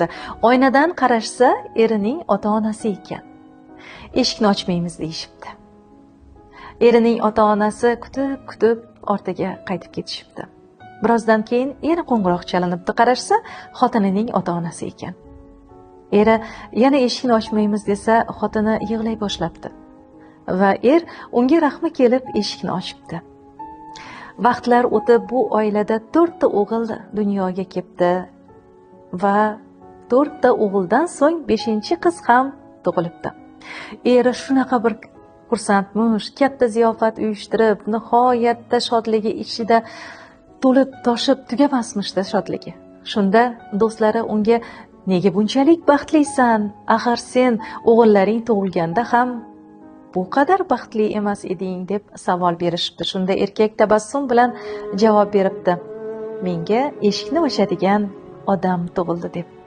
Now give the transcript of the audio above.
turibdi. Oynadan qarashsa, erining ota-onasi ekan. Eshikni ochmaymiz deyishibdi. Erining ota-onasi kutib ortiga qaytib ketishibdi. Birozdan keyin yana qo'ng'iroq chalinibdi. Qarashsa, xotinining ota-onasi ekan. Eri yana eshikni ochmaymiz desa, xotini yig'lay boshlabdi. Va er unga rahmi kelib eshikni ochibdi. Vaqtlar o'tib bu oilada 4 ta o'g'il dunyoga kelibdi va 4 ta o'g'ildan so'ng 5-qiz ham tug'ilibdi. Eri shunaqa bir xursandmish, katta ziyofat uyushtirib, nihoyatda shodligi ichida to'lib toshib tugamasmishda shodligi. Shunda do'stlari unga nega bunchalik baxtlisan? Axir sen o'g'illaring tug'ilganda ham bu qadar baxtli emas eding deb savol berishibdi. Shunda erkak tabassum bilan javob beribdi: menga eshikni ochadigan odam tug'ildi deb.